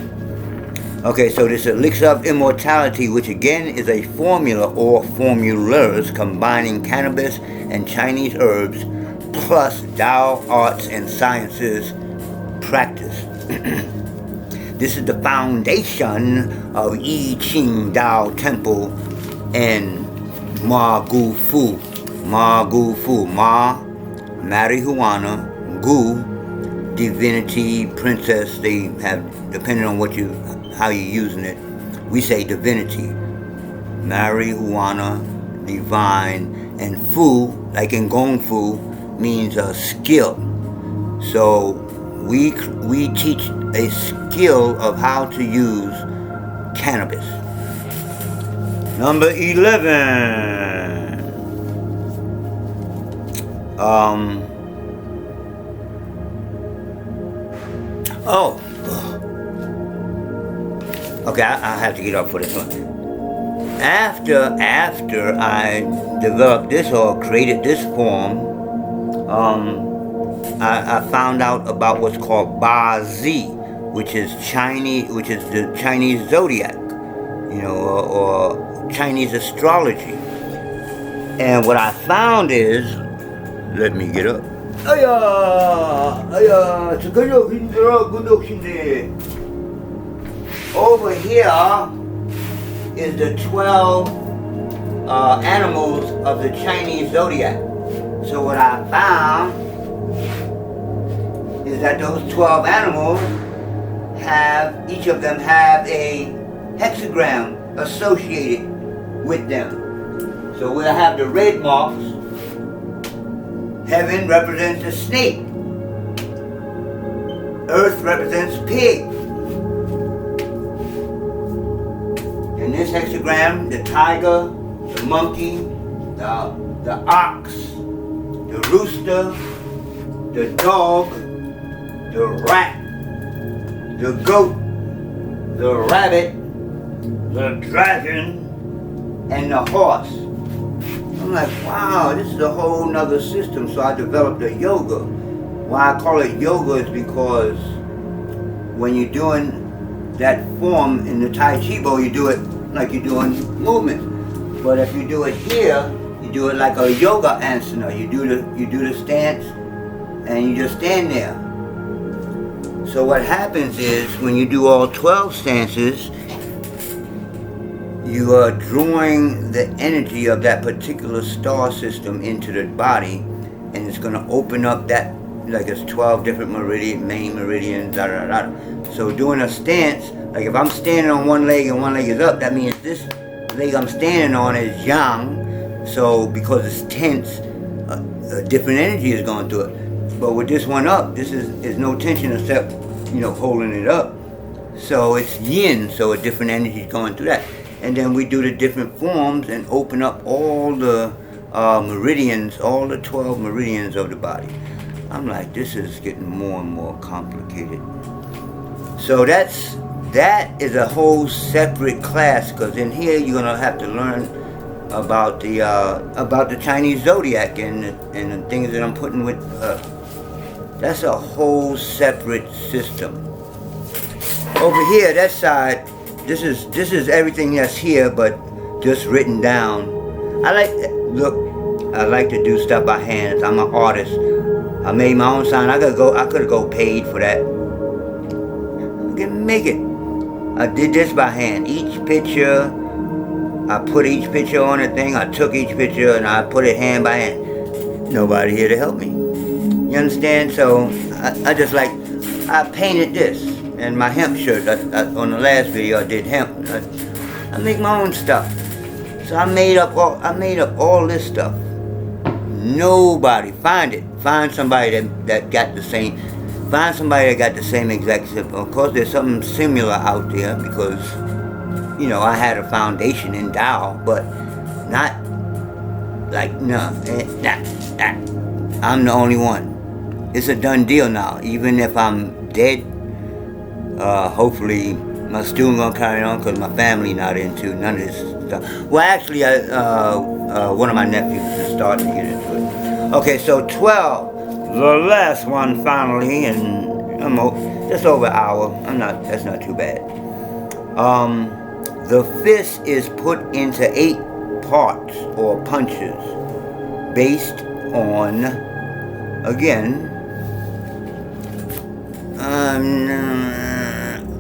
Okay, so this elixir of immortality, which again is a formula or formulas combining cannabis and Chinese herbs, plus Tao arts and sciences practice. This is the foundation of I-CTTTV Temple and GungFu. GungFu, marijuana, Gu, divinity, princess. They have, depending on how you're using it, we say divinity, marijuana, divine, and Fu, like in GungFu, means a skill. So we teach a skill of how to use cannabis. Number 11. Okay, I have to get up for this one. After I developed this or created this form, I found out about what's called Ba-Zi, which is the Chinese zodiac, or Chinese astrology. And what I found is, let me get up. Over here is the 12 animals of the Chinese zodiac. So what I found is that those 12 animals each of them have a hexagram associated with them. So we'll have the red marks. Heaven represents a snake. Earth represents pig. In this hexagram, the tiger, the monkey, the ox, the rooster, the dog, the rat, the goat, the rabbit, the dragon, and the horse. I'm like, wow, this is a whole nother system. So I developed a yoga. Why I call it yoga is because when you're doing that form in the Tai Chi Bo, you do it like you're doing movement. But if you do it here, you do it like a yoga asana. You do the stance, and you just stand there. So what happens is when you do all 12 stances, you are drawing the energy of that particular star system into the body, and it's going to open up that, like it's 12 different main meridians, So doing a stance, like if I'm standing on one leg and one leg is up, that means this leg I'm standing on is yang. So because it's tense, a different energy is going through it. But with this one up, this is no tension except, holding it up. So it's yin, so a different energy is going through that. And then we do the different forms and open up all the meridians, all the 12 meridians of the body. I'm like, this is getting more and more complicated. So that is a whole separate class, because in here you're gonna have to learn about the Chinese zodiac and the things that I'm putting with. That's a whole separate system. Over here, that side, this is everything that's here, but just written down. I like to do stuff by hand. I'm an artist. I made my own sign. I could go paid for that. I can make it. I did this by hand. Each picture, I put each picture on a thing. I took each picture and I put it hand by hand. Nobody here to help me. You understand? So I painted this and my hemp shirt. On the last video I did hemp. I make my own stuff. So I made up all this stuff. Nobody find somebody that got the same. Find somebody that got the same exact system. Of course, there's something similar out there because, you know, I had a foundation in Tao, but not like I'm the only one. It's a done deal now. Even if I'm dead, hopefully my student gonna carry on because my family not into none of this stuff. Well, actually, one of my nephews is starting to get into it. Okay, so 12, the last one finally, and I'm just over an hour. That's not too bad. The fist is put into 8 parts or punches based on, again,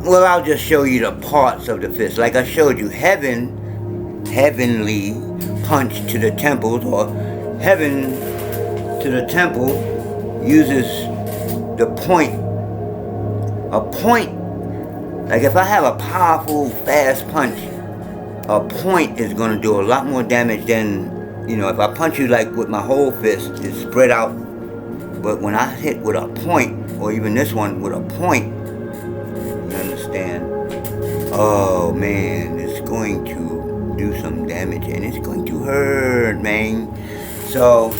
well, I'll just show you the parts of the fist. Like I showed you, heavenly punch to the temples, or heaven to the temple uses the point. A point, like if I have a powerful, fast punch, a point is going to do a lot more damage than, you know, if I punch you like with my whole fist, it's spread out. But when I hit with a point, or even this one with a point, you understand? Oh man, it's going to do some damage and it's going to hurt, man. So,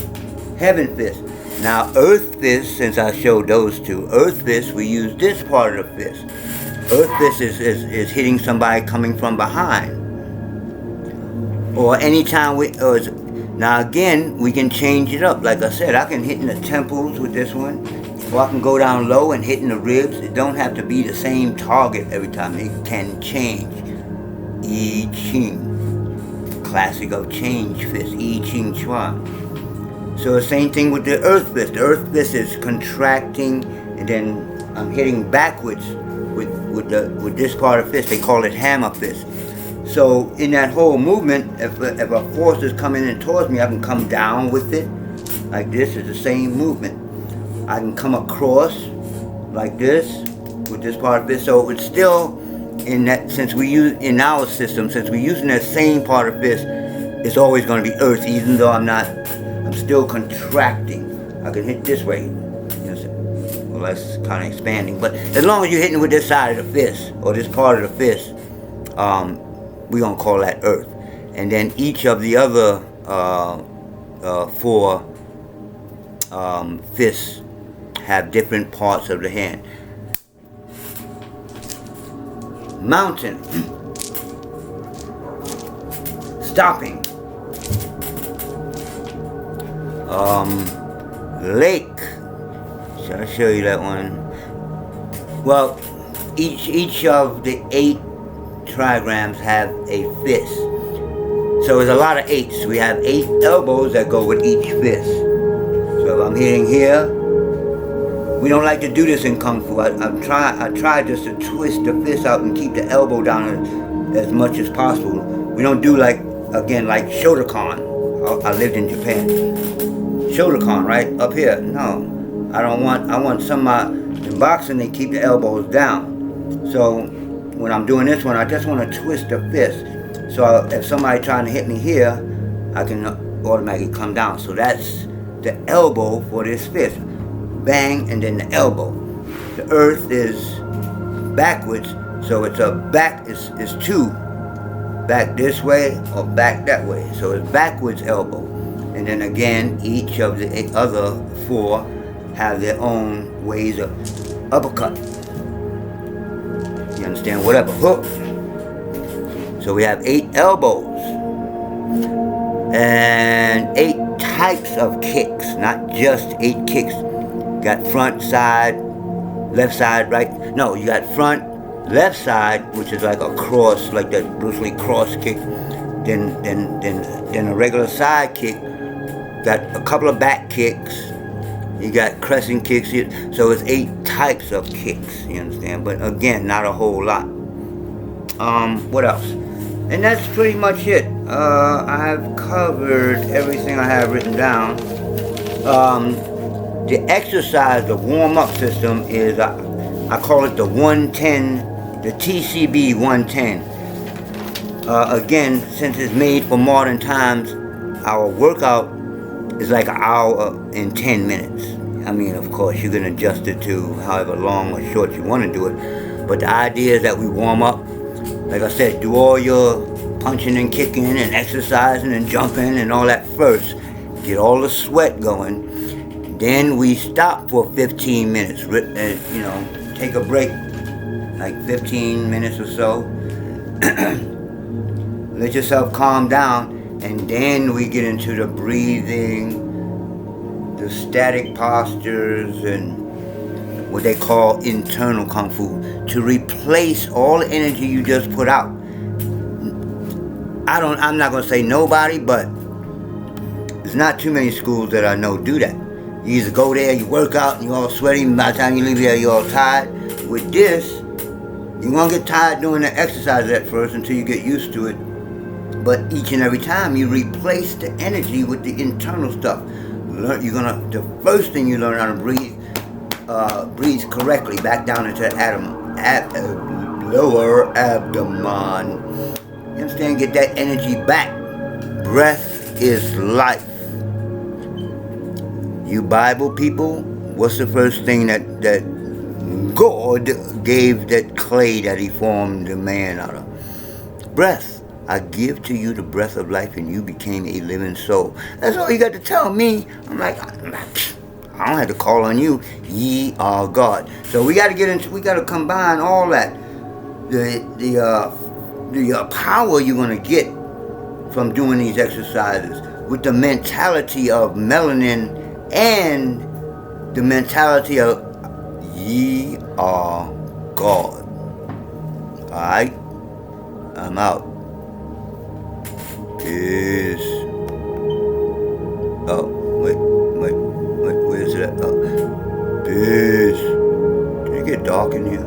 heaven fist. Now, earth fist, since I showed those two, earth fist, we use this part of the fist. Earth fist is hitting somebody coming from behind. Or anytime now again, we can change it up. Like I said, I can hit in the temples with this one, or I can go down low and hit in the ribs. It don't have to be the same target every time. It can change. I Ching, classic of change fist. I Ching Chuan. So the same thing with the earth fist. The earth fist is contracting, and then I'm hitting backwards with this part of fist. They call it hammer fist. So in that whole movement, if a force is coming in towards me, I can come down with it. Like this is the same movement. I can come across like this with this part of fist. So it's still in that, since we use in our system, since we're using that same part of fist, it's always going to be earth, even though I'm still contracting. I can hit this way. Well, that's kind of expanding. But as long as you're hitting with this side of the fist, or this part of the fist, we're going to call that earth. And then each of the other 4 fists have different parts of the hand. Mountain. Stopping. Lake. Shall I show you that one? Well, each of the 8 trigrams have a fist. So there's a lot of 8s. We have 8 elbows that go with each fist. So if I'm hitting here, we don't like to do this in Kung Fu. I try just to twist the fist out and keep the elbow down as much as possible. We don't do like Shotokan. I lived in Japan. Shotokan, right? Up here. No. I want some in boxing they keep the elbows down. So when I'm doing this one, I just want to twist the fist. So if somebody trying to hit me here, I can automatically come down. So that's the elbow for this fist. Bang, and then the elbow. The earth is backwards, so it's a back, is 2. Back this way or back that way. So it's backwards elbow. And then again, each of the other 4 have their own ways of uppercut. understand? Whatever, hook. So we have 8 elbows and 8 types of kicks, not just 8 kicks. Got front, side, left side, right? No, you got front, left side, which is like a cross, like that Bruce Lee cross kick. Then a regular side kick. Got a couple of back kicks. You got crescent kicks here. So it's 8 types of kicks, you understand? But again, not a whole lot. What else? And that's pretty much it. I've covered everything I have written down. The exercise, the warm-up system is, I call it the 110, the TCB 110. Again, since it's made for modern times, our workout is like an hour and 10 minutes. I mean, of course, you can adjust it to however long or short you want to do it. But the idea is that we warm up. Like I said, do all your punching and kicking and exercising and jumping and all that first. Get all the sweat going. Then we stop for 15 minutes. You know, take a break, like 15 minutes or so. Let yourself calm down. And then we get into the breathing, the static postures, and what they call internal Kung Fu, to replace all the energy you just put out. I'm not gonna say nobody, but there's not too many schools that I know do that. You either go there, you work out, and you're all sweaty, and by the time you leave here, you're all tired. With this, you're gonna get tired doing the exercise at first until you get used to it. But each and every time you replace the energy with the internal stuff. The first thing you learn how to breathe correctly back down into the lower abdomen. You understand? Get that energy back. Breath is life. You Bible people, what's the first thing that God gave that clay that he formed the man out of? Breath. I give to you the breath of life and you became a living soul. That's all you got to tell me. I'm like, I don't have to call on you. Ye are God. So we got to combine all that. The power you're going to get from doing these exercises with the mentality of MelAnin and the mentality of ye are God. Alright? I'm out. Is wait, where is it at? Is did it get dark in here?